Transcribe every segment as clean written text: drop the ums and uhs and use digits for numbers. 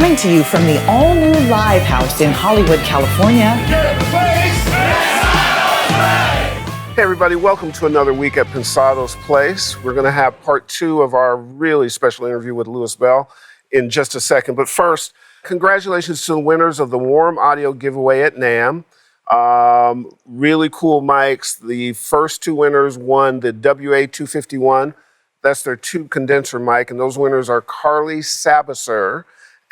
coming to you from the all-new Live House in Hollywood, California. Hey everybody, welcome to another week at Pensado's Place. We're going to have part 2 of our really special interview with Louis Bell in just a second. But first, congratulations to the winners of the Warm Audio giveaway at NAMM. Really cool mics. The first 2 winners won the WA-251. That's their tube condenser mic, and those winners are Carly Sabasser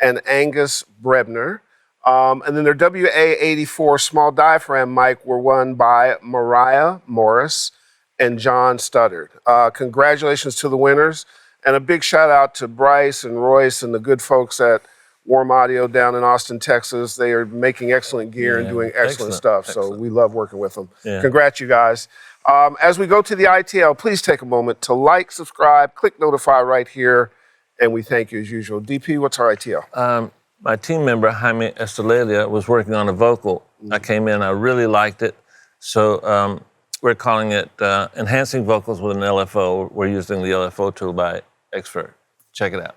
and Angus Brebner. And then their WA-84 small diaphragm mic were won by Mariah Morris and John Studdard. Congratulations to the winners, and a big shout out to Bryce and Royce and the good folks at Warm Audio down in Austin, Texas. They are making excellent gear and doing excellent stuff, so we love working with them. Congrats, you guys. As we go to the ITL, please take a moment to like, subscribe, click notify right here, and we thank you as usual. DP, what's our ITL? My team member, Jaime Estelalia, was working on a vocal. I came in, I really liked it. So we're calling it Enhancing Vocals with an LFO. We're using the LFO tool by Expert. Check it out.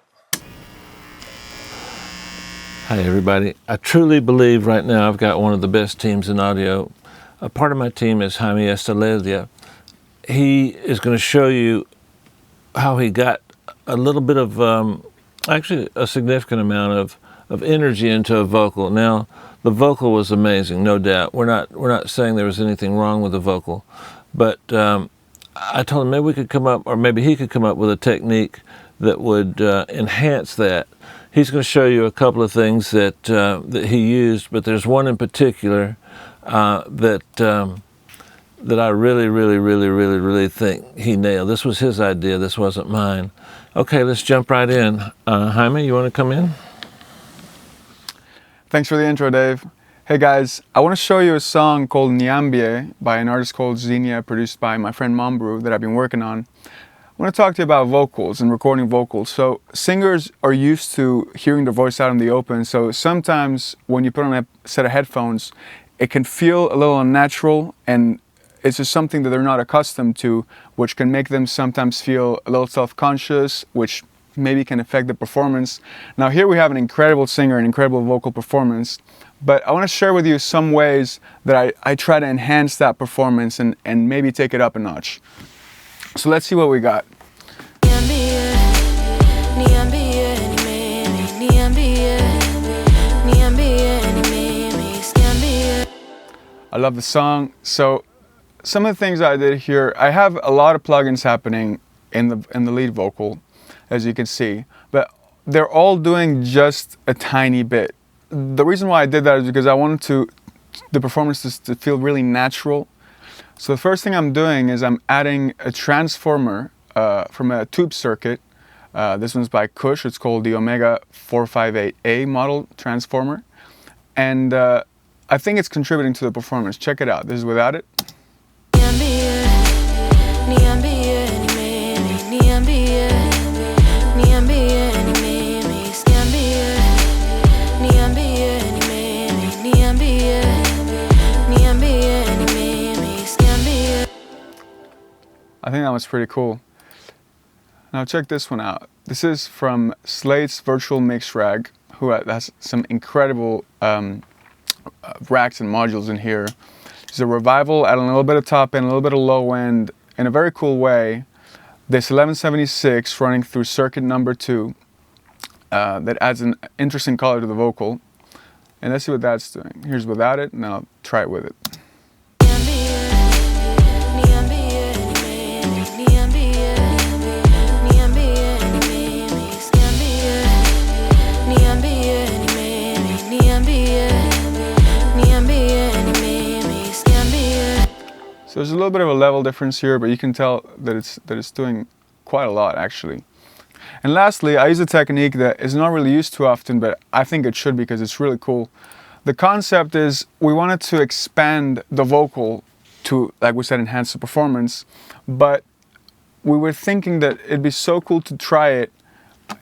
Hi, everybody. I truly believe right now I've got one of the best teams in audio. A part of my team is Jaime Estelalia. He is going to show you how he got a little bit of, actually a significant amount of energy into a vocal. Now, the vocal was amazing, no doubt. We're not saying there was anything wrong with the vocal, but I told him maybe we could come up, or maybe he could come up with a technique that would enhance that. He's going to show you a couple of things that he used, but there's one in particular that I really think he nailed. This was his idea. This wasn't mine. Okay, let's jump right in. Jaime, you want to come in? Thanks for the intro, Dave. Hey guys, I want to show you a song called Niambie by an artist called Xenia, produced by my friend Mombrew, that I've been working on. I want to talk to you about vocals and recording vocals. So singers are used to hearing their voice out in the open, so sometimes when you put on a set of headphones, it can feel a little unnatural, and it's just something that they're not accustomed to, which can make them sometimes feel a little self-conscious, which maybe can affect the performance. Now here we have an incredible singer, an incredible vocal performance, but I want to share with you some ways that I try to enhance that performance and maybe take it up a notch. So let's see what we got. I love the song. So some of the things I did here, I have a lot of plugins happening in the lead vocal, as you can see, but they're all doing just a tiny bit. The reason why I did that is because I wanted the performance to feel really natural. So the first thing I'm doing is I'm adding a transformer from a tube circuit. This one's by Kush. It's called the Omega 458A model transformer. And I think it's contributing to the performance. Check it out. This is without it. I think that was pretty cool. Now check this one out. This is from Slate's Virtual Mix Rag, who has some incredible racks and modules in here. It's a revival at a little bit of top end, a little bit of low end, in a very cool way. This 1176 running through circuit number 2 that adds an interesting color to the vocal. And let's see what that's doing. Here's without it, and I'll try it with it. So there's a little bit of a level difference here, but you can tell that it's doing quite a lot actually. And lastly, I use a technique that is not really used too often, but I think it should because it's really cool. The concept is we wanted to expand the vocal to, like we said, enhance the performance, but we were thinking that it'd be so cool to try it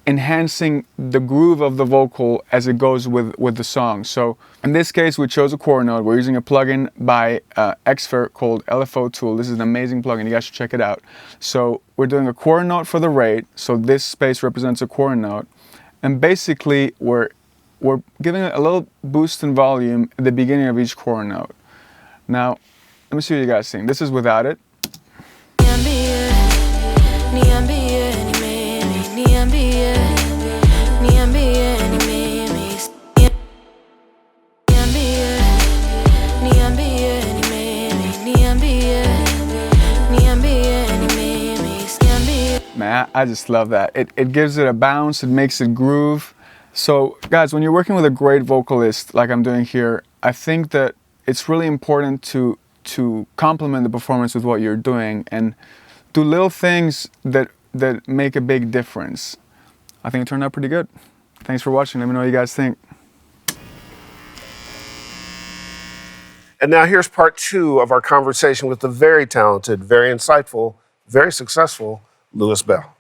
enhancing the groove of the vocal as it goes with the song. So in this case, we chose a quarter note. We're using a plugin by Expert called LFO Tool. This is an amazing plugin. You guys should check it out. So we're doing a quarter note for the rate. So this space represents a quarter note. And basically, we're we're giving it a little boost in volume at the beginning of each chord note. Now, let me see what you guys think. This is without it. Man, I just love that. It gives it a bounce, it makes it groove. So guys, when you're working with a great vocalist like I'm doing here, I think that it's really important to complement the performance with what you're doing and do little things that make a big difference. I think it turned out pretty good. Thanks for watching. Let me know what you guys think. And now here's part 2 of our conversation with the very talented, very insightful, very successful Louis Bell.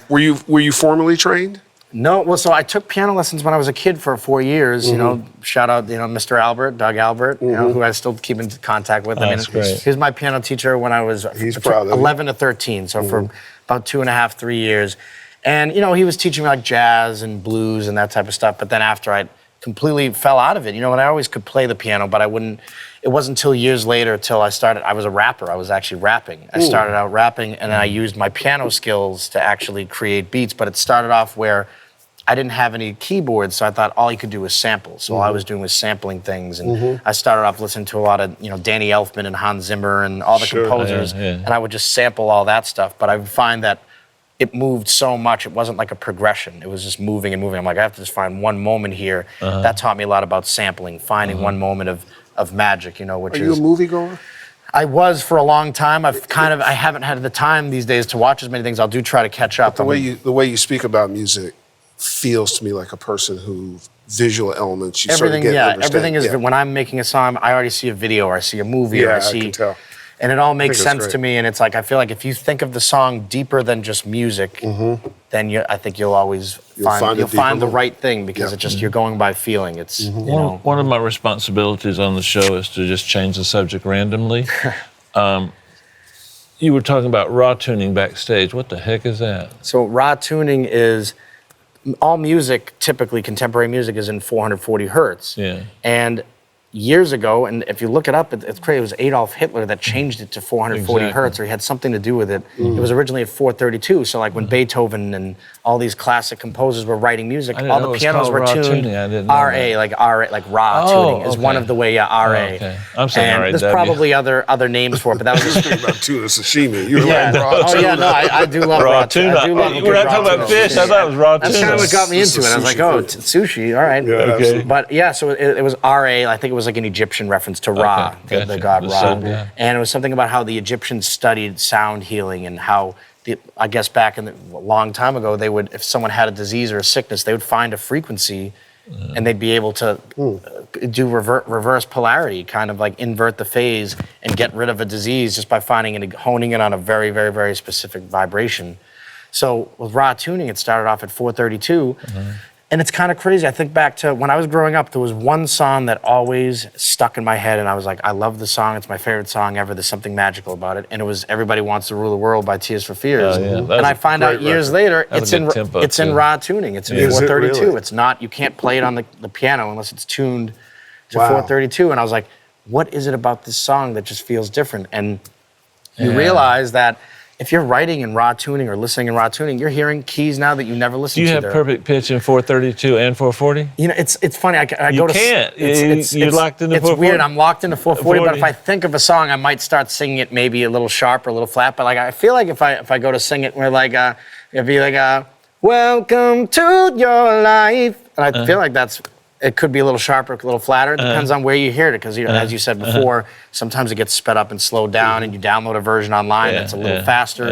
Were you formally trained? No, well, so I took piano lessons when I was a kid for 4 years. You know, shout out, Mr. Albert, Doug Albert, you know, who I still keep in contact with. That's great. He was my piano teacher when I was 11 to 13, so for about 2.5, 3 years. And he was teaching me like jazz and blues and that type of stuff. But then after I completely fell out of it, and I always could play the piano, but I wouldn't. It wasn't until years later till I started. I was a rapper. I was actually rapping. I started out rapping, and then I used my piano skills to actually create beats. But it started off where I didn't have any keyboards, so I thought all you could do was sample. So all I was doing was sampling things, and I started off listening to a lot of Danny Elfman and Hans Zimmer and all the composers, and I would just sample all that stuff. But I would find that it moved so much. It wasn't like a progression. It was just moving and moving. I'm like, I have to just find one moment here. That taught me a lot about sampling, finding one moment of magic, which is... Are you a moviegoer? I was for a long time. I haven't had the time these days to watch as many things. I'll try to catch up. The way you speak about music feels to me like a person who visual elements you everything, sort of get and understand. Everything is when I'm making a song, I already see a video or I see a movie or I see... I can tell. And it all makes sense to me, and it's like I feel like if you think of the song deeper than just music, then I think you'll always find the right thing because it's just you're going by feeling. It's one of my responsibilities on the show is to just change the subject randomly. You were talking about raw tuning backstage. What the heck is that? So raw tuning is all music. Typically, contemporary music is in 440 hertz. Yeah. And years ago, and if you look it up, it's crazy. It was Adolf Hitler that changed it to 440 hertz, or he had something to do with it. It was originally at 432. So, like when Beethoven and all these classic composers were writing music, all the pianos were tuned RA, like raw tuning is one of the way. RA. Okay. I'm saying and there's probably other names for it, but that was just about tuna sashimi. You were like raw tuna. Oh yeah, no, I do love raw tuna. I do love We're not talking about fish. I thought it was raw tuna. That's kind of what got me into it. I was like, oh, sushi. All right. Yeah, okay. But yeah, so it was RA. I think it was like an Egyptian reference to Ra, the god Ra. And it was something about how the Egyptians studied sound healing and how, I guess back a long time ago, they would, if someone had a disease or a sickness, they would find a frequency and they'd be able to do reverse polarity, kind of like invert the phase and get rid of a disease just by finding it, honing it on a very, very, very specific vibration. So with raw tuning, it started off at 432. And it's kind of crazy. I think back to when I was growing up, there was one song that always stuck in my head, and I was like, I love the song. It's my favorite song ever. There's something magical about it. And it was Everybody Wants to Rule the World by Tears for Fears. And I find out years later, it's in raw tuning. It's in 432. Really? It's not, you can't play it on the piano unless it's tuned to 432. And I was like, what is it about this song that just feels different? And you realize that if you're writing in raw tuning or listening in raw tuning, you're hearing keys now that you never listened to. Do you have perfect pitch in 432 and 440? It's funny. I go to... You're locked into 440? It's weird. I'm locked into 440, but if I think of a song, I might start singing it maybe a little sharp or a little flat. But like I feel like if I go to sing it, we're like, it'd be like, welcome to your life. And I feel like it could be a little sharper, a little flatter. It depends on where you hear it, because as you said before, sometimes it gets sped up and slowed down, and you download a version online that's a little faster.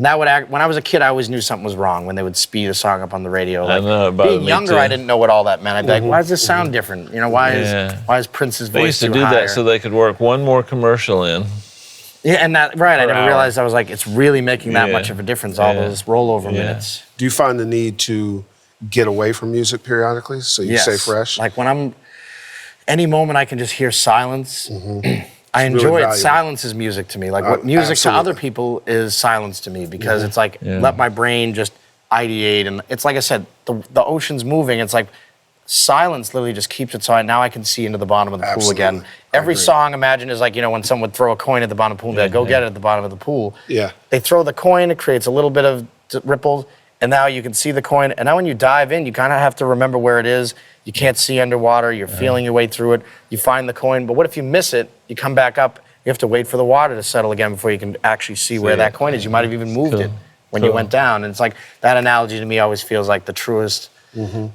That would when I was a kid, I always knew something was wrong when they would speed a song up on the radio. Like, being younger, I didn't know what all that meant. I'd be like, why does this sound different? Why is Prince's voice too higher? They used to do that so they could work one more commercial in. Yeah, and I never realized. I was like, it's really making that much of a difference, all those rollover minutes. Do you find the need to get away from music periodically so you stay fresh? Like when any moment I can just hear silence. I enjoy it. Silence is music to me. Like what music to other people is silence to me, because it's like, let my brain just ideate. And it's like I said, the ocean's moving. It's like, silence literally just keeps it so now I can see into the bottom of the pool again. Every song, imagine, is like, when someone would throw a coin at the bottom of the pool, they'd go get it at the bottom of the pool. Yeah. They throw the coin, it creates a little bit of ripples, and now you can see the coin. And now when you dive in, you kind of have to remember where it is. You can't see underwater, you're feeling your way through it. You find the coin, but what if you miss it? You come back up, you have to wait for the water to settle again before you can actually see where that coin is. You might have even moved it when you went down. And it's like, that analogy to me always feels like the truest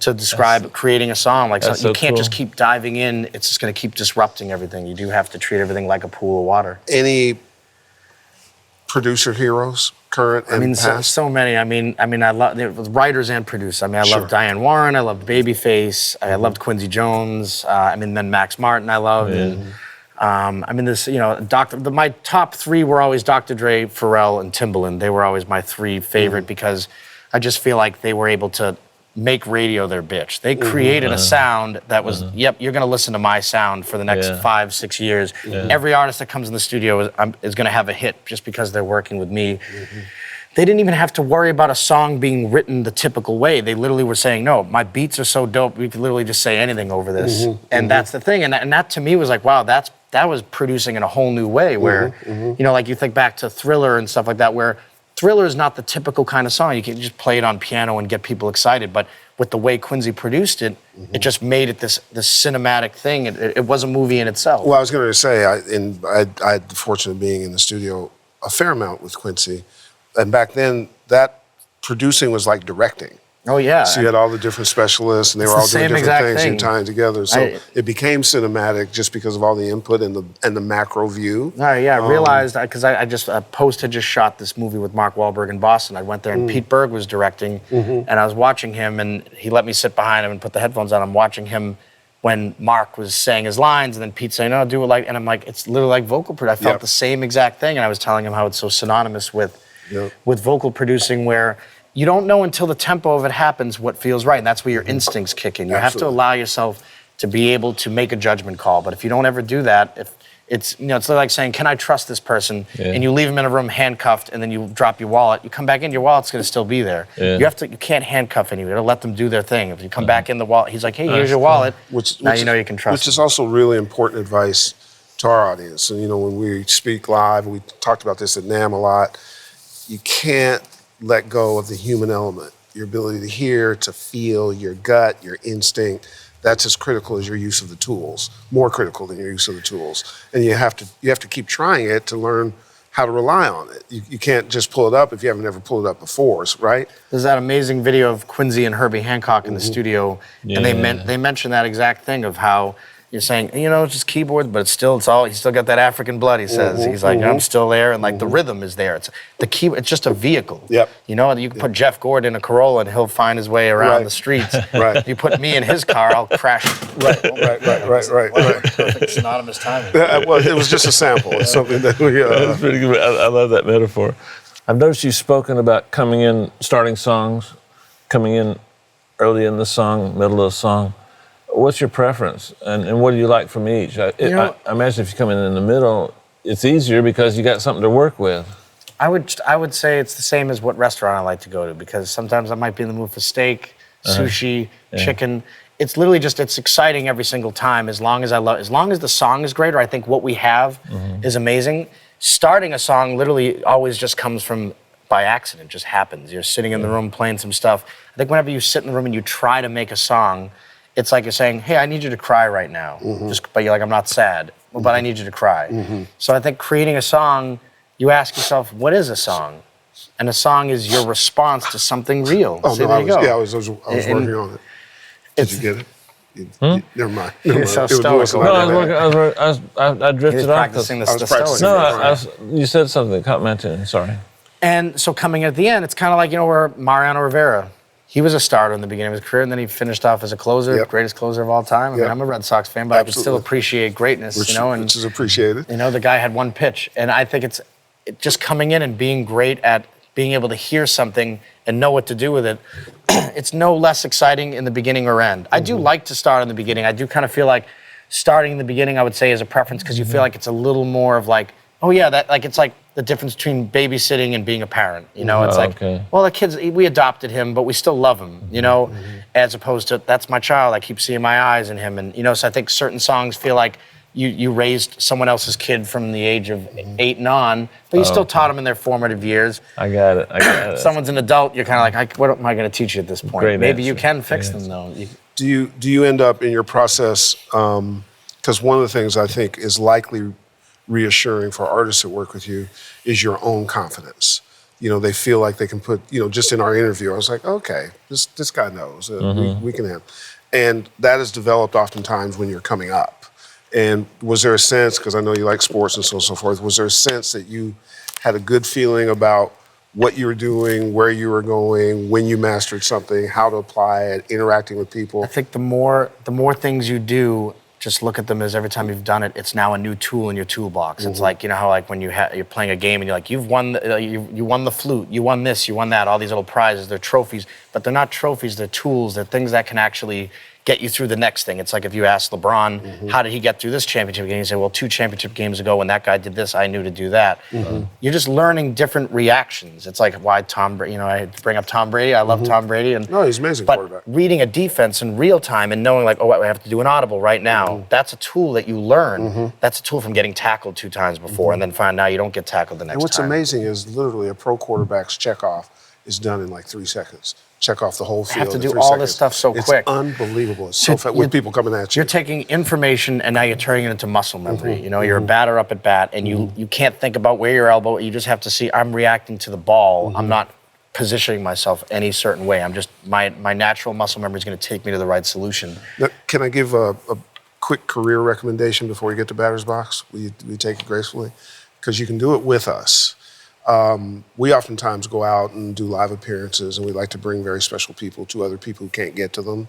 to describe creating a song. Like, you can't just keep diving in, it's just gonna keep disrupting everything. You do have to treat everything like a pool of water. Any producer heroes, current and past? So many. I mean, I love writers and producers. I mean, I loved Diane Warren, I loved Babyface, I loved Quincy Jones, then Max Martin I loved. My top three were always Dr. Dre, Pharrell, and Timbaland. They were always my three favorite because I just feel like they were able to make radio their bitch. They created a sound that was, yep, you're gonna listen to my sound for the next 5-6 years. Every artist that comes in the studio is gonna have a hit just because they're working with me. They didn't even have to worry about a song being written the typical way. They literally were saying, no, my beats are so dope, we could literally just say anything over this. And that's the thing. And that to me was like, wow, that was producing in a whole new way where, like you think back to Thriller and stuff like that, where Thriller is not the typical kind of song. You can just play it on piano and get people excited. But with the way Quincy produced it, it just made it this cinematic thing. It was a movie in itself. Well, I was going to say, I had the fortune of being in the studio a fair amount with Quincy. And back then, that producing was like directing. Oh, yeah. So you had all the different specialists, and they were all doing different things and tying together. So it became cinematic just because of all the input and the macro view. I realized, because Post had just shot this movie with Mark Wahlberg in Boston. I went there, and Pete Berg was directing, and I was watching him, and he let me sit behind him and put the headphones on. I'm watching him when Mark was saying his lines, and then Pete saying, no, do it like, and I'm like, it's literally like vocal production. I felt the same exact thing, and I was telling him how it's so synonymous with vocal producing, where you don't know until the tempo of it happens what feels right, and that's where your instincts kick in. You have to allow yourself to be able to make a judgment call, but if you don't ever do that, it's like saying, can I trust this person? And you leave them in a room handcuffed, and then you drop your wallet. You come back in, your wallet's gonna still be there. You can't handcuff anyone. You gotta let them do their thing. If you come back in, the wallet, he's like, hey, here's your wallet. Now you know you can trust Which is also really important advice to our audience. And when we speak live, we talked about this at NAMM a lot, you can't let go of the human element, your ability to hear, to feel, your gut, your instinct. That's as critical as your use of the tools, more critical than your use of the tools. And you have to keep trying it to learn how to rely on it. You can't just pull it up if you haven't ever pulled it up before, right? There's that amazing video of Quincy and Herbie Hancock in the studio, and they mention that exact thing of how you're saying, it's just keyboard, but he's still got that African blood, he says. He's like, I'm still there, and like the rhythm is there. It's the key, it's just a vehicle. Yep. You can put Jeff Gordon in a Corolla and he'll find his way around the streets. You put me in his car, I'll crash. Right. Perfect synonymous timing. Well, it was just a sample. It's something that we... That's pretty good. I love that metaphor. I've noticed you've spoken about coming in, starting songs, coming in early in the song, middle of the song. What's your preference, and what do you like from each? I imagine if you come in the middle, it's easier because you got something to work with. I would say it's the same as what restaurant I like to go to, because sometimes I might be in the mood for steak, sushi, chicken. It's literally it's exciting every single time as long as the song is great, or I think what we have is amazing. Starting a song literally always just comes from by accident, just happens. You're sitting in the room playing some stuff. I think whenever you sit in the room and you try to make a song, it's like you're saying, hey, I need you to cry right now. But you're like, I'm not sad, but I need you to cry. So I think creating a song, you ask yourself, what is a song? And a song is your response to something real. Oh, so no, I was working on it. Did you get it? Never mind. You're so stoical. I drifted off. Practicing the stoic. No, you said something that caught my attention, sorry. And so coming at the end, it's kind of like, where Mariano Rivera, he was a starter in the beginning of his career, and then he finished off as a closer, greatest closer of all time. I mean, I'm a Red Sox fan, but I can still appreciate greatness, which is appreciated. The guy had one pitch, and I think it's just coming in and being great at being able to hear something and know what to do with it. It's no less exciting in the beginning or end. I do like to start in the beginning. I do kind of feel like starting in the beginning, I would say, is a preference, because you feel like it's a little more of like, oh yeah, it's like the difference between babysitting and being a parent. It's well, the kids, we adopted him, but we still love him, as opposed to, that's my child, I keep seeing my eyes in him. And, you know, so I think certain songs feel like you raised someone else's kid from the age of 8 and on, but you still taught them in their formative years. I got it. If someone's an adult, you're kind of like, what am I going to teach you at this point? Great Maybe answer. you can fix them, though. Do you end up in your process, because one of the things I think is likely reassuring for artists that work with you is your own confidence. You know, they feel like they can put, you know, just in our interview, I was like, okay, this guy knows, we can handle. And that is developed oftentimes when you're coming up. And was there a sense, because I know you like sports and so forth, was there a sense that you had a good feeling about what you were doing, where you were going, when you mastered something, how to apply it, interacting with people? I think the more things you do, just look at them as every time you've done it, it's now a new tool in your toolbox. It's like, you know how like when you're playing a game and you're like, you've won, you won the flute, you won this, you won that, all these little prizes, they're trophies, but they're not trophies, they're tools, they're things that can actually get you through the next thing. It's like if you ask LeBron, how did he get through this championship game? You say, well, 2 championship games ago when that guy did this, I knew to do that. You're just learning different reactions. It's like why Tom Brady, you know, I bring up Tom Brady, I love Tom Brady. And, no, he's an amazing quarterback. But reading a defense in real time and knowing like, oh, I have to do an audible right now, that's a tool that you learn. That's a tool from getting tackled 2 times before and then find out you don't get tackled the next time. And what's amazing is literally a pro quarterback's checkoff is done in like 3 seconds. Check off the whole field. You have to in do 3 all seconds. this stuff so quick. It's unbelievable. It's so fast with people coming at you. You're taking information and now you're turning it into muscle memory. You know, you're a batter up at bat and you can't think about where your elbow, you just have to see, I'm reacting to the ball. I'm not positioning myself any certain way. I'm just, my natural muscle memory is going to take me to the right solution. Now, can I give a quick career recommendation before we get to batter's box? Will you take it gracefully? Because you can do it with us. We oftentimes go out and do live appearances, and we like to bring very special people to other people who can't get to them.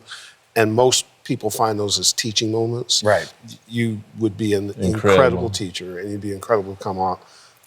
And most people find those as teaching moments. Right. You would be an incredible teacher, and you'd be incredible to come on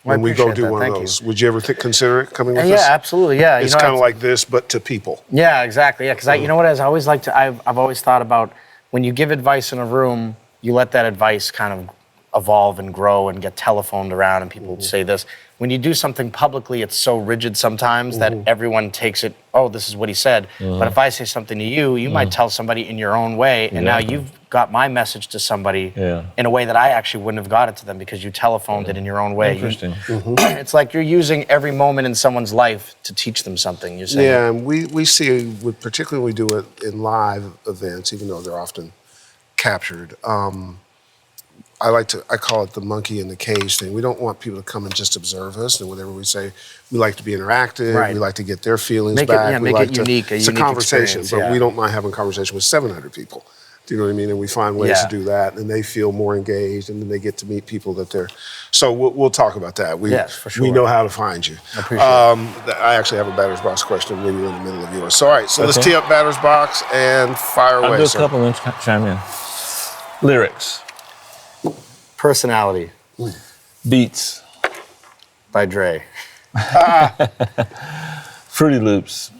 when we go do one of those. Would you ever consider it coming with us? Yeah, absolutely. Yeah, it's kind of like this, but to people. Yeah, exactly. Yeah, because you know what? As I always like to, I've always thought about when you give advice in a room, you let that advice kind of evolve and grow and get telephoned around, and people say this. When you do something publicly, it's so rigid sometimes that everyone takes it, oh, this is what he said. But if I say something to you, you might tell somebody in your own way, and now you've got my message to somebody in a way that I actually wouldn't have got it to them because you telephoned it in your own way. Interesting. It's like you're using every moment in someone's life to teach them something. You're saying. Yeah, and we see, particularly when we do it in live events, even though they're often captured, I call it the monkey in the cage thing. We don't want people to come and just observe us. And whenever we say we like to be interactive, we like to get their feelings back. Make it unique. It's a conversation, but we don't mind having a conversation with 700 people. Do you know what I mean? And we find ways to do that, and they feel more engaged, and then they get to meet people that they're. So we'll talk about that. Yes, for sure. We know how to find you. I appreciate it. I actually have a batter's box question maybe in the middle of yours. So all right, so let's tee up batter's box and fire away. I'll do a couple and chime in. Lyrics. Personality. Beats. By Dre. Fruity Loops.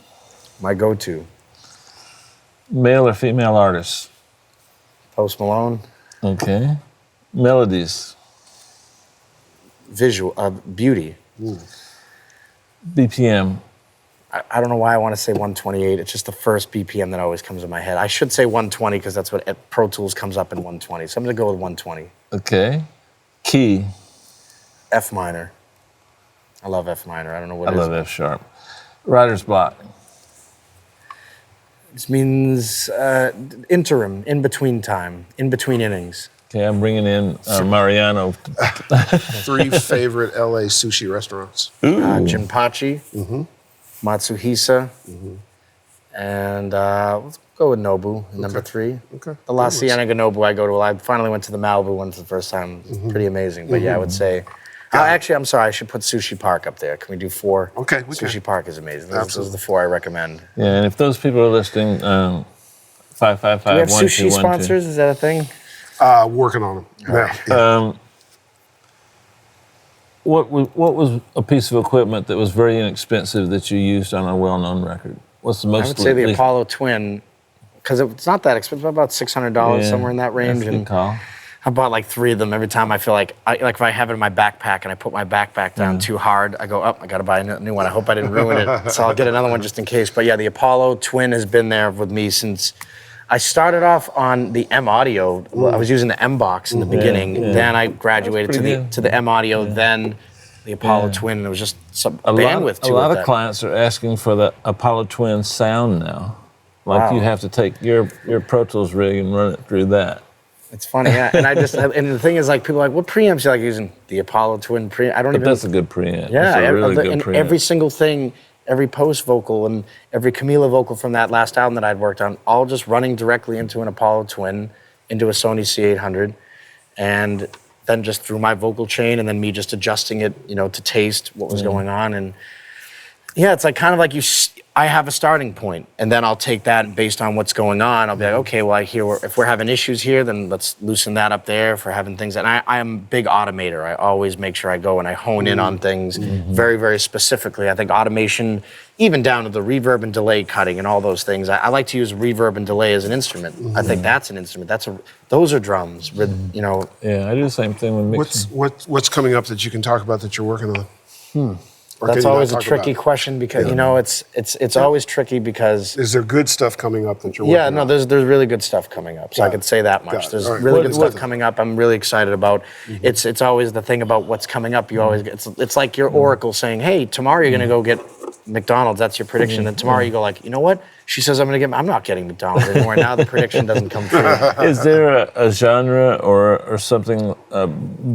My go-to. Male or female artists? Post Malone. Okay. Melodies. Visual. Beauty. BPM. I don't know why I want to say 128. It's just the first BPM that always comes in my head. I should say 120 because that's what at Pro Tools comes up in 120. So I'm going to go with 120. Okay. Key. F minor. I love F minor. I don't know what I it is. love F sharp. Writer's block. This means interim, in between time, in between innings. Okay, I'm bringing in Mariano. 3 favorite LA sushi restaurants. Jinpachi, Matsuhisa, and let's go with Nobu, number 3. Okay. The La Cienega Nobu I go to. I finally went to the Malibu one for the first time. It's pretty amazing. But yeah, I would say. Actually, I'm sorry. I should put Sushi Park up there. Can we do 4? Okay, we Sushi can. Park is amazing. Those are the 4 I recommend. Yeah, and if those people are listening, 555 Do we have sushi sponsors? Is that a thing? Working on them. Yeah. What was a piece of equipment that was very inexpensive that you used on a well-known record? What's the most? I would say the Apollo Twin, because it's not that expensive, about $600, somewhere in that range. That's a good call. I bought like 3 of them. Every time I feel like if I have it in my backpack and I put my backpack down too hard, I go, I got to buy a new one. I hope I didn't ruin it. So I'll get another one just in case. But yeah, the Apollo Twin has been there with me since I started off on the M Audio. I was using the M box in the beginning. Then I graduated to the M Audio. Then the Apollo Twin. And it was just some bandwidth to it. A lot of clients are asking for the Apollo Twin sound now. Like you have to take your Pro Tools rig and run it through that. It's funny, yeah. And and the thing is, like, people are like, what preamps you like using? The Apollo Twin preamp. I don't even. That's a good preamp. Yeah, that's a really good and preamp. every single thing, every Post vocal and every Camila vocal from that last album that I'd worked on, all just running directly into an Apollo Twin, into a Sony C800, and then just through my vocal chain, and then me just adjusting it, to taste what was going on. And yeah, it's like kind of like I have a starting point, and then I'll take that, and based on what's going on, I'll be like, okay, well, if we're having issues here, then let's loosen that up there. If we're having things, and I am a big automator. I always make sure I go and I hone in on things very, very specifically. I think automation, even down to the reverb and delay cutting and all those things, I like to use reverb and delay as an instrument. I think that's an instrument. Those are drums. Yeah, I do the same thing with mixing. What's coming up that you can talk about that you're working on? That's always a tricky question because it's always tricky because is there good stuff coming up that you're working on? There's really good stuff coming up. So I could say that much. There's really good stuff coming up. I'm really excited about. It's always the thing about what's coming up. You always it's like your oracle saying, hey, tomorrow you're gonna go get McDonald's. That's your prediction. And tomorrow you go like, you know what? She says I'm not getting McDonald's anymore. Now the prediction doesn't come true. Is there a genre or something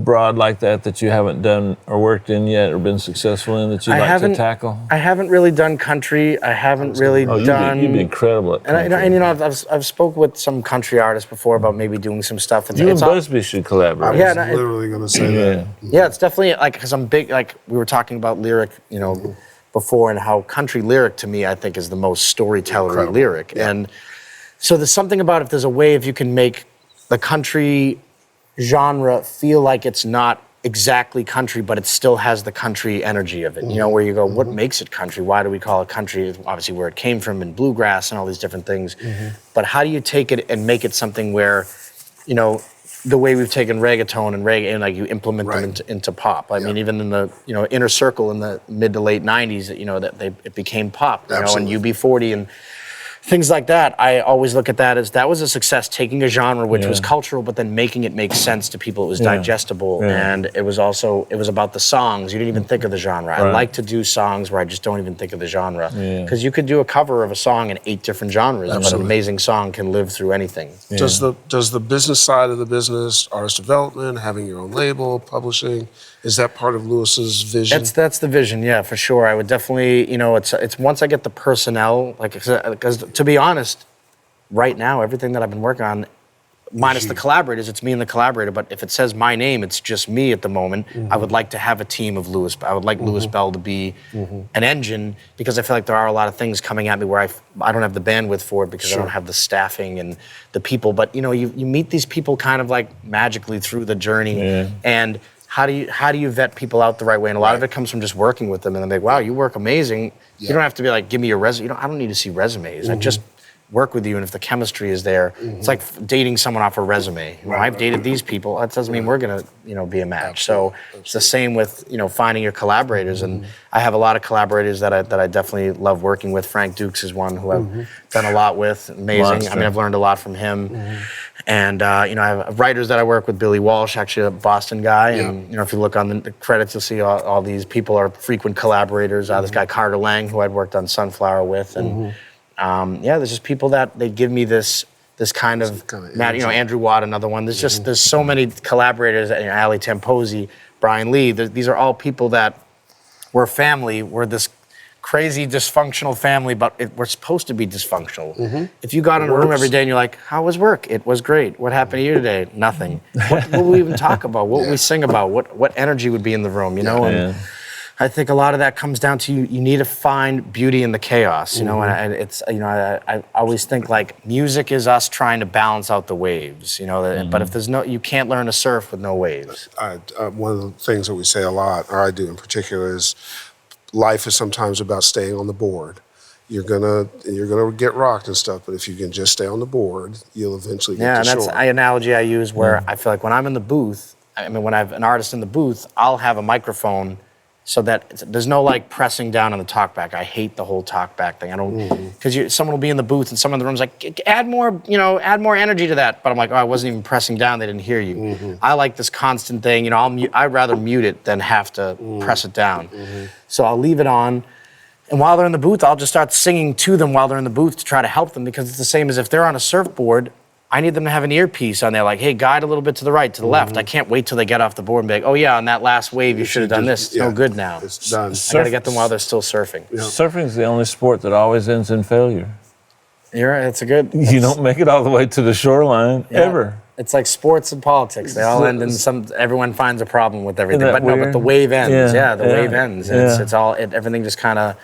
broad like that you haven't done or worked in yet or been successful in that you'd like to tackle? I haven't really done country. I haven't really done. You'd be incredible at country. I've spoke with some country artists before about maybe doing some stuff. You and Busby should collaborate. I was literally going to say that. Yeah, it's definitely like because I'm big. Like we were talking about lyric, before, and how country lyric to me I think is the most storytellery lyric. And so there's something about if you can make the country genre feel like it's not exactly country, but it still has the country energy of it. Where you go, what makes it country? Why do we call it country? Obviously where it came from and bluegrass and all these different things. But how do you take it and make it something where, the way we've taken reggaeton and reggae and like you implement them into pop. I mean, even in the inner circle in the mid to late '90s, it became pop. And UB40 and things like that. I always look at that as that was a success, taking a genre which was cultural, but then making it make sense to people. It was digestible, and it was about the songs. You didn't even think of the genre. I like to do songs where I just don't even think of the genre because you could do a cover of a song in 8 different genres, but an amazing song can live through anything. Does the business side of the business, artist development, having your own label, publishing, is that part of Lewis's vision? That's the vision, yeah, for sure. I would definitely, it's once I get the personnel, because to be honest, right now, everything that I've been working on, minus the collaborators, it's me and the collaborator, but if it says my name, it's just me at the moment. I would like to have a team of Lewis. I would like Lewis Bell to be an engine, because I feel like there are a lot of things coming at me where I don't have the bandwidth for it because I don't have the staffing and the people. But, you meet these people kind of like magically through the journey, and how do you vet people out the right way? And a lot of it comes from just working with them, and they're like, wow, you work amazing. You don't have to be like, give me your resume. I don't need to see resumes. I just work with you, and if the chemistry is there, it's like dating someone off a resume. I've dated these people. That doesn't mean we're gonna, be a match. Absolutely. So it's the same with, finding your collaborators. And I have a lot of collaborators that I definitely love working with. Frank Dukes is one who I've done a lot with. Amazing. Monster. I mean, I've learned a lot from him. And I have writers that I work with. Billy Walsh, actually a Boston guy. And if you look on the credits, you'll see all these people are frequent collaborators. This guy Carter Lang, who I'd worked on Sunflower with, and there's just people that they give me this kind of Andrew Watt, another one. There's so many collaborators. Ali Temposi, Brian Lee. These are all people that we're family. We're this crazy dysfunctional family, but we're supposed to be dysfunctional. If you got in a room every day and you're like, how was work? It was great. What happened to you today? Nothing. What will we even talk about? What will we sing about? What energy would be in the room? And I think a lot of that comes down to you need to find beauty in the chaos, and it's, I always think like music is us trying to balance out the waves, but if you can't learn to surf with no waves. One of the things that we say a lot, or I do in particular, is life is sometimes about staying on the board. you're gonna get rocked and stuff. But if you can just stay on the board, you'll eventually get to and that's shore. an analogy I use where I feel like when I'm in the booth, I mean, when I have an artist in the booth, I'll have a microphone so that there's no like pressing down on the talkback. I hate the whole talkback thing. I don't, because someone will be in the booth and someone in the room's like, add more energy to that. But I'm like, oh, I wasn't even pressing down. They didn't hear you. I like this constant thing. I'd rather mute it than have to press it down. So I'll leave it on. And while they're in the booth, I'll just start singing to them while they're in the booth to try to help them, because it's the same as if they're on a surfboard. I need them to have an earpiece on there, like, hey, guide a little bit to the right, to the left. I can't wait till they get off the board and be like, oh yeah, on that last wave, you should have done this. It's no good now. It's done. I gotta get them while they're still surfing. Surfing's the only sport that always ends in failure. You're right, it's a good. You don't make it all the way to the shoreline, ever. It's like sports and politics. They all end in everyone finds a problem with everything. Isn't that But weird? the wave ends. Yeah, The wave ends. And everything just kind of.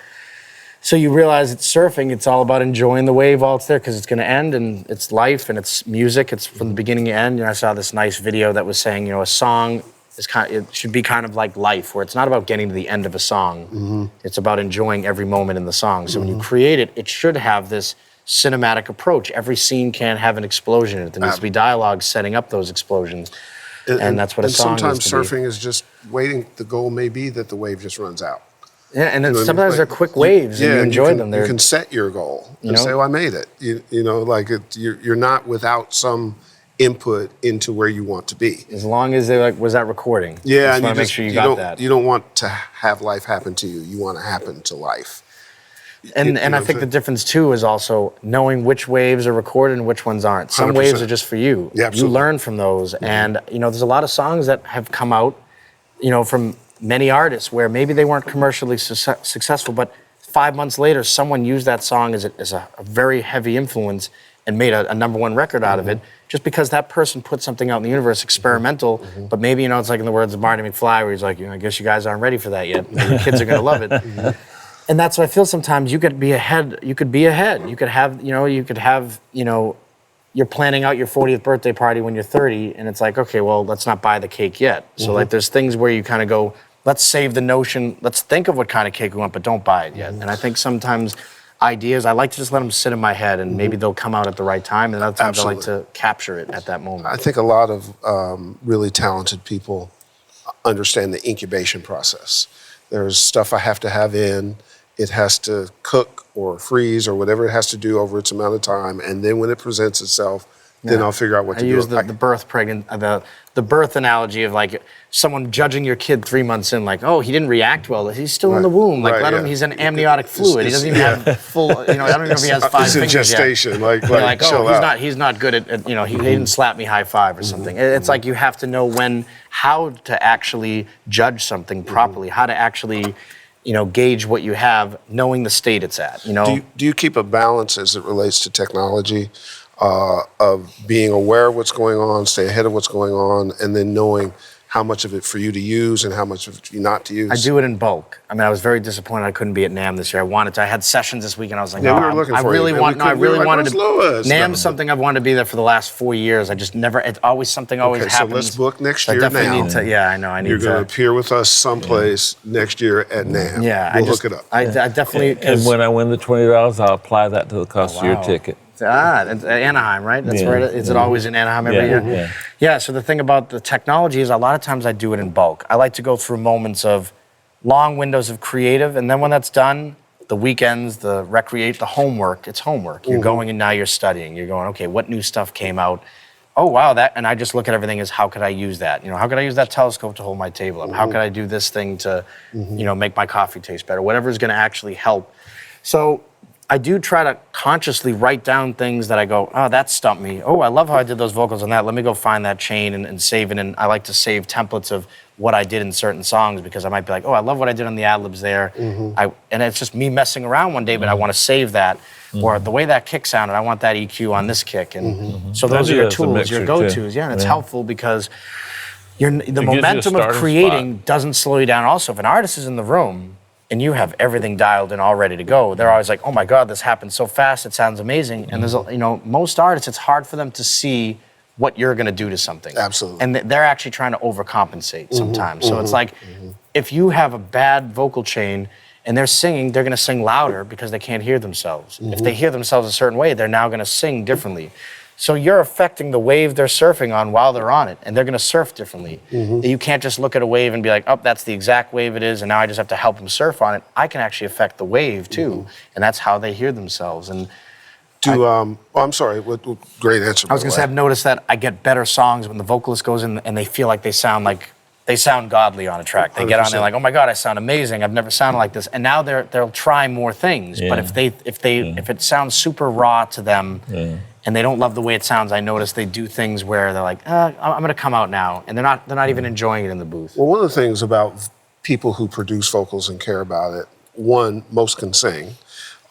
So you realize it's surfing, it's all about enjoying the wave while it's there, because it's going to end, and it's life, and it's music. It's from the beginning to end. I saw this nice video that was saying, a song it should be kind of like life, where it's not about getting to the end of a song. It's about enjoying every moment in the song. So when you create it, it should have this cinematic approach. Every scene can't have an explosion in it. There needs to be dialogue setting up those explosions. And that's what a song is. And sometimes surfing is just waiting. The goal may be that the wave just runs out. Yeah, and then sometimes they're quick waves, and you enjoy them. You can set your goal and say, "Oh, I made it." You're not without some input into where you want to be. As long as they're like, was that recording? Yeah, and you make sure you got that. You don't want to have life happen to you. You want to happen to life. And I think the difference too is also knowing which waves are recorded and which ones aren't. Some 100%. waves are just for you. Yeah, absolutely. You learn from those, and there's a lot of songs that have come out, from many artists where maybe they weren't commercially successful, but 5 months later, someone used that song as a very heavy influence and made a number one record out of it, just because that person put something out in the universe, experimental, but maybe, it's like in the words of Marty McFly, where he's like, I guess you guys aren't ready for that yet. Your kids are gonna love it. And that's what I feel sometimes. You could be ahead. You could have, you're planning out your 40th birthday party when you're 30, and it's like, okay, well, let's not buy the cake yet. So like, there's things where you kind of go, let's save the notion, let's think of what kind of cake we want, but don't buy it yet. And I think sometimes ideas, I like to just let them sit in my head, and maybe they'll come out at the right time, and other times I like to capture it at that moment. I think a lot of really talented people understand the incubation process. There's stuff I have to have in. It has to cook or freeze or whatever it has to do over its amount of time, and then when it presents itself, then I'll figure out what to do. I use the birth analogy of like someone judging your kid 3 months in, like, oh, he didn't react well. He's still in the womb. Like, let him. He's an amniotic fluid. He doesn't even have full. I don't even know if he has 5 He's in fingers gestation. yet. Like, chill out. He's not good at. He didn't slap me high five or something. It's like you have to know how to actually judge something properly, how to actually, gauge what you have, knowing the state it's at. Do you keep a balance as it relates to technology? Of being aware of what's going on, stay ahead of what's going on, and then knowing how much of it for you to use and how much of it for you not to use? I do it in bulk. I mean, I was very disappointed I couldn't be at NAMM this year. I had sessions this week, and I was like, we were looking for you. I really wanted to. Lewis? NAMM's something I've wanted to be there for the last 4 years. I just never. It's always something always happens. So let's book next So year. I definitely now. need to. Yeah, I know. I need You're to. going to appear with us someplace next year at NAMM. Yeah, we'll look it up. I definitely. And when I win the $20, I'll apply that to the cost of your ticket. It's Anaheim, right? That's where it is. Is it always in Anaheim every year? Yeah, so the thing about the technology is a lot of times I do it in bulk. I like to go through moments of long windows of creative, and then when that's done, the weekends, the homework, it's homework. You're going and now you're studying. You're going, okay, what new stuff came out? Oh, wow, and I just look at everything as how could I use that? How could I use that telescope to hold my table up? How could I do this thing to, make my coffee taste better? Whatever's gonna actually help. So I do try to consciously write down things that I go, oh, that stumped me. Oh, I love how I did those vocals on that. Let me go find that chain and save it. And I like to save templates of what I did in certain songs, because I might be like, oh, I love what I did on the ad-libs there. And it's just me messing around one day, but I want to save that. Or the way that kick sounded, I want that EQ on this kick. And so those are your tools, your go-tos. Yeah, and it's helpful because the momentum of creating doesn't slow you down. Also, if an artist is in the room, and you have everything dialed in all ready to go, they're always like, oh my God, this happened so fast, it sounds amazing. And there's, most artists, it's hard for them to see what you're gonna do to something. Absolutely. And they're actually trying to overcompensate sometimes. So it's like, if you have a bad vocal chain and they're singing, they're gonna sing louder because they can't hear themselves. If they hear themselves a certain way, they're now gonna sing differently. So you're affecting the wave they're surfing on while they're on it, and they're gonna surf differently. You can't just look at a wave and be like, oh, that's the exact wave it is, and now I just have to help them surf on it. I can actually affect the wave too, and that's how they hear themselves. And I'm sorry, great answer. I was gonna say, I've noticed that I get better songs when the vocalist goes in and they feel like they sound godly on a track. They get on there like, oh my God, I sound amazing. I've never sounded like this. And now they'll try more things. But if it sounds super raw to them and they don't love the way it sounds, I notice they do things where they're like, I'm gonna come out now. And they're not even enjoying it in the booth. Well, one of the things about people who produce vocals and care about it, one, most can sing.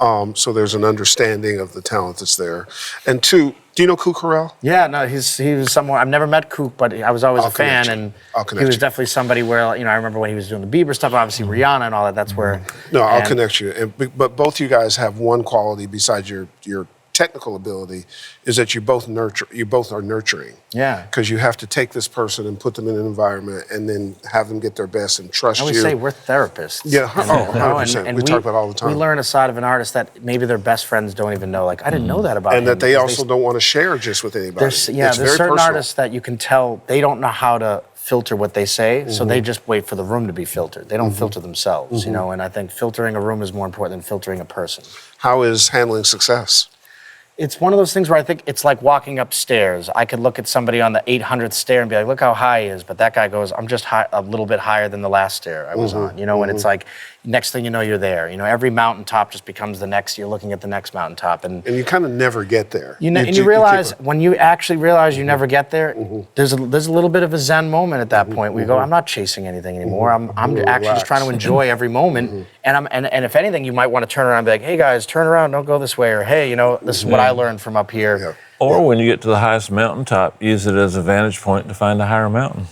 So there's an understanding of the talent that's there. And two, do you know Kook Harrell? Yeah, no, he was someone, I've never met Kook, but I was always a fan, and he was definitely somebody where, I remember when he was doing the Bieber stuff, obviously Rihanna and all that, that's where... No, I'll connect you. But both you guys have one quality besides your technical ability, is that you both are nurturing. Yeah. Because you have to take this person and put them in an environment and then have them get their best and trust you. I always say we're therapists. Yeah, 100%. And we talk about it all the time. We learn a side of an artist that maybe their best friends don't even know. Like, I didn't know that about him. And that they also don't want to share just with anybody. There's certain artists that you can tell they don't know how to filter what they say, so they just wait for the room to be filtered. They don't filter themselves, and I think filtering a room is more important than filtering a person. How is handling success? It's one of those things where I think it's like walking upstairs. I could look at somebody on the 800th stair and be like, look how high he is. But that guy goes, I'm just a little bit higher than the last stair I was on. And it's like, next thing you know, you're there. Every mountaintop just becomes the next, you're looking at the next mountaintop. And you kind of never get there. You realize, when you actually realize you never get there, there's a little bit of a Zen moment at that point where you go, I'm not chasing anything anymore. I'm actually just trying to enjoy every moment. And if anything, you might want to turn around and be like, hey guys, turn around, don't go this way. Or hey, this is what I learned from up here. Yeah. Or when you get to the highest mountaintop, use it as a vantage point to find a higher mountain.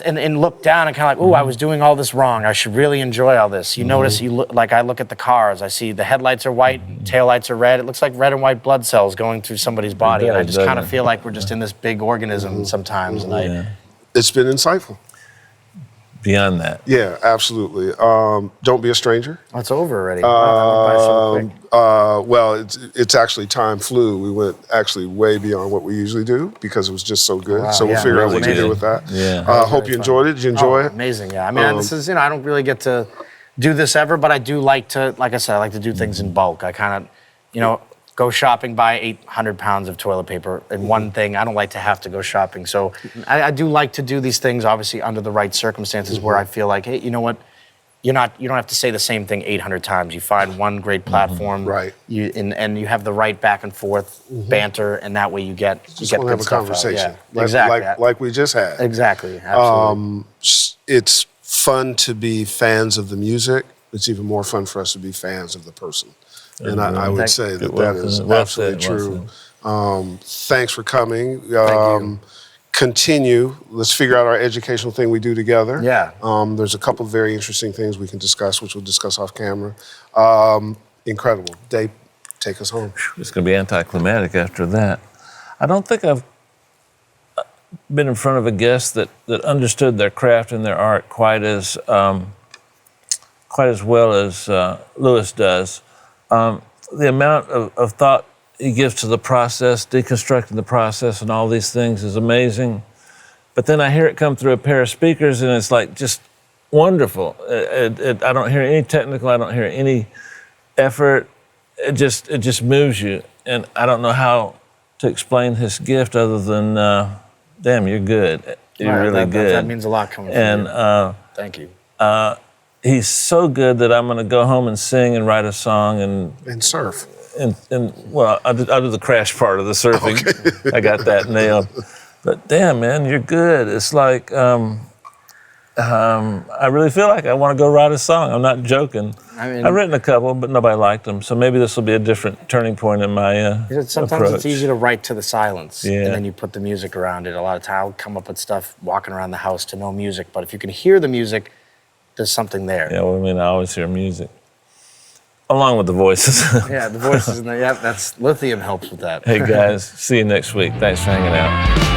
And look down and kind of like, ooh, I was doing all this wrong. I should really enjoy all this. You notice, I look at the cars. I see the headlights are white, taillights are red. It looks like red and white blood cells going through somebody's body. And I just kind of feel like we're just in this big organism sometimes. And it's been insightful. Beyond that. Yeah, absolutely. Don't be a stranger. Oh, it's over already. Wow, that went by so quick. Well, it's actually time flew. We went actually way beyond what we usually do because it was just so good. Wow, so we'll figure out what to do with that. Yeah. Hope you enjoyed it. Did you enjoy it? Amazing, yeah. I mean, this is, I don't really get to do this ever, but I do like to, like I said, I like to do things in bulk. I kind of, go shopping, buy 800 pounds of toilet paper and one thing. I don't like to have to go shopping. So I do like to do these things, obviously, under the right circumstances where I feel like, hey, you know what? You don't have to say the same thing 800 times. You find one great platform, right? And you have the right back and forth banter, and that way you get just want to have a conversation, exactly, like we just had. Exactly, absolutely. It's fun to be fans of the music. It's even more fun for us to be fans of the person. And I would say that is absolutely true. Thanks for coming. Thank you. Continue. Let's figure out our educational thing we do together. Yeah. There's a couple of very interesting things we can discuss, which we'll discuss off camera. Incredible. Dave, take us home. It's going to be anticlimactic after that. I don't think I've been in front of a guest that understood their craft and their art quite as well as Louis does. The amount of thought he gives to the process, deconstructing the process and all these things is amazing. But then I hear it come through a pair of speakers and it's like just wonderful. I don't hear any technical, I don't hear any effort. It just moves you. And I don't know how to explain his gift other than, damn, you're good. You're really good. That means a lot coming from you. Thank you. He's so good that I'm going to go home and sing and write a song and surf. And well, I'll do the crash part of the surfing. Okay. I got that nailed. But damn, man, you're good. It's like I really feel like I want to go write a song. I'm not joking. I've written a couple, but nobody liked them. So maybe this will be a different turning point in my Sometimes approach. It's easy to write to the silence, yeah. and then you put the music around it. A lot of times I'll come up with stuff walking around the house to no music, but if you can hear the music, there's something there. Yeah, well, I always hear music. Along with the voices. Yeah, the voices. That's lithium helps with that. Hey, guys, see you next week. Thanks for hanging out.